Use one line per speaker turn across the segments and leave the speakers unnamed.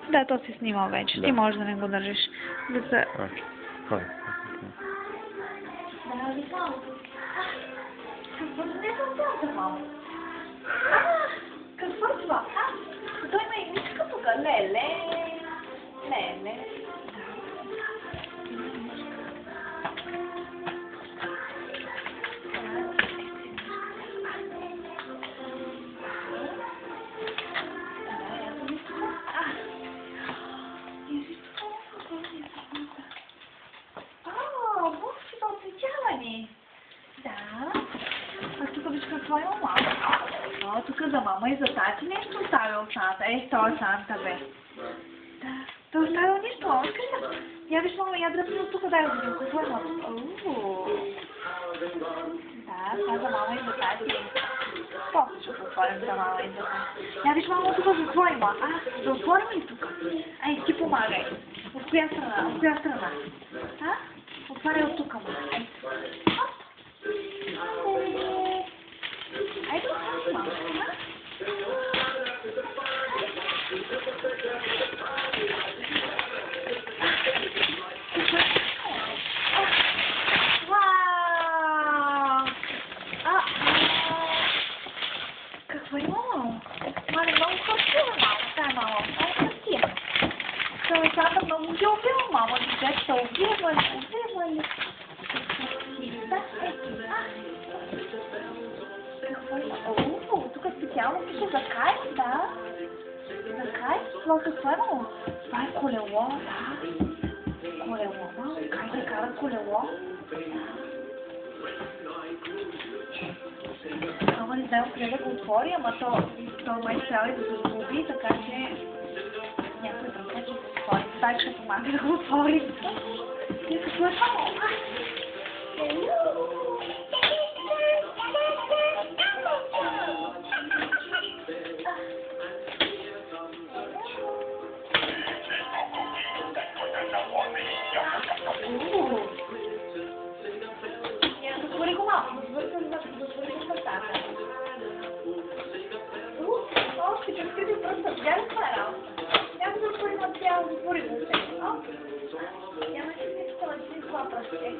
Да, то си снимал вече.
Да.
Ти можеш да не го държиш. Да се...
Окей. Ходи.
Да, Витал. Какво не съм каза, мамо? Какво е това? Той има и мишка тук. Леле. Леле. Твоя мама. Тук за мама и за тати нещо оставил Санта. Той Санта, бе. Да. Той оставил нещо. Откъде? Я виж, мама, я дръпни от тук, дай да видим. Какво е мама? Да, това за мама и за тати. После ще го отворим за мама и за тати. Я виж, мама, тук за какво има? Да отворим ли тук? Ай, ти помагай. От коя страна? От коя страна? Отваряй от тук, мама. Ай. Айде, мама. Вау! Какво е, мамо? Мале, много красива, мамо. Дай, мамо. Много красива. Кълцата много ги убива, мамо. Децата убива ли? Тук специално пише за кайф, да. За кайф? Това какво е, мамо? Това е колело, да. Колело, мамо. Как да кара колело? Ама не знам къде да го отвори, ама то май трябва и да се сгуби, така че някой друг ще го отвори. Дай ще помага да го отвори. И какво е, мамо? Затвори го малко, затвори го вратата. Още чакайте просто, гледай това е работа. Няма да затвори на цяло, затвори го все. Няма си нещо да си това пръще.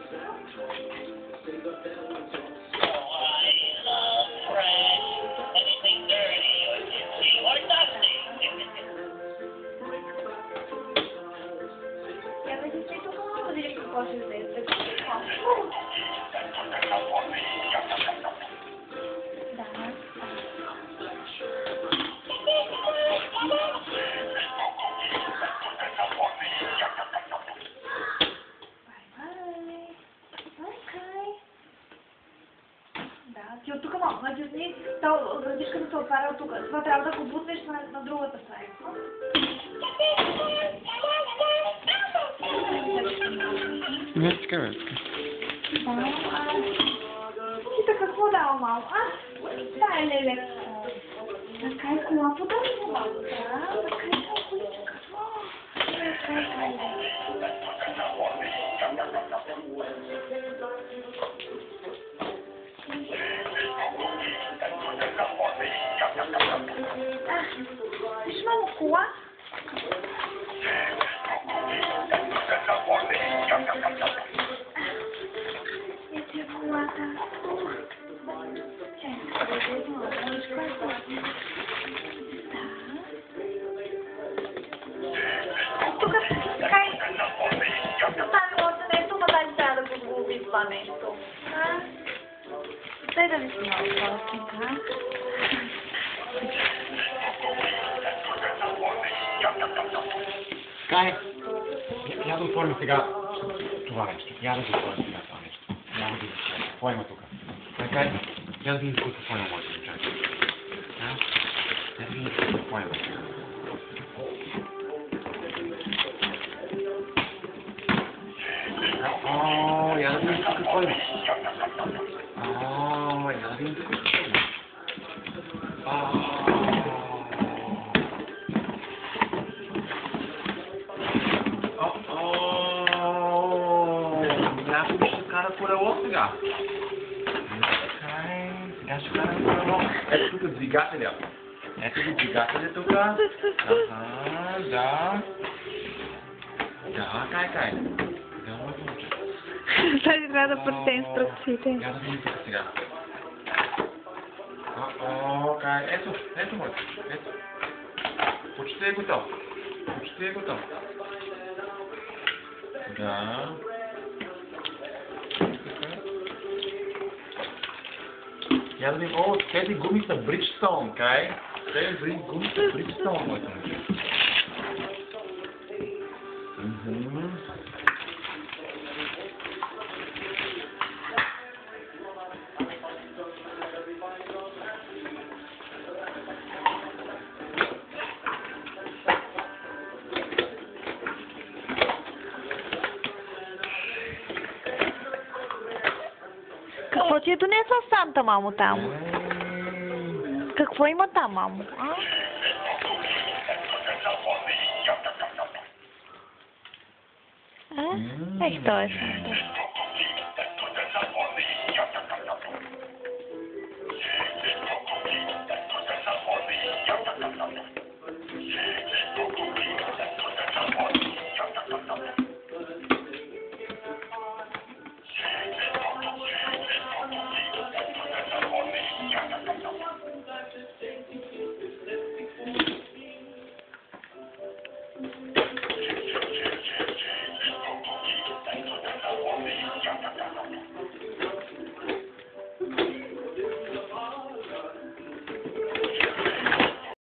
Ти от тук малко, значи вратичката се отваря от тук. Това трябва да го бутнеш на другата страница.
Не, така бе.
И така, какво дава малко? Да е леле. Така е кола подарила малко. Да, така е количка. Така е леле. Виж, мамо, кола? Ето е колата. Тук, така е. Остави още нещо, но дай трябва да го губи това нещо. Дай да ви снимам това снимка.
Кай, я да отворим сега това нещо. Я да го отворим сега това нещо. Я да видим какво има тук. Кай, я да видим какво има моето участие. Я да видим какво има сега. Я да видим какво има. Я да видим какво има. Някой ще кара колело сега. Сега ще кара колело. Ето тук двигателя. Ето го двигателя тук. Ага, да. Да, кай. Да, ме получи.
Сега трябва да прочете инструкциите.
Я да видим тук сега. Кай. Ето му. Ето. Почти е готов. Да. Я да видим, тези гуми са Bridgestone, кай. Тези гуми са Bridgestone, моето момче.
Какво ти е донесла Санта, мамо, там? Какво има там, мамо? Ех, той е Санта.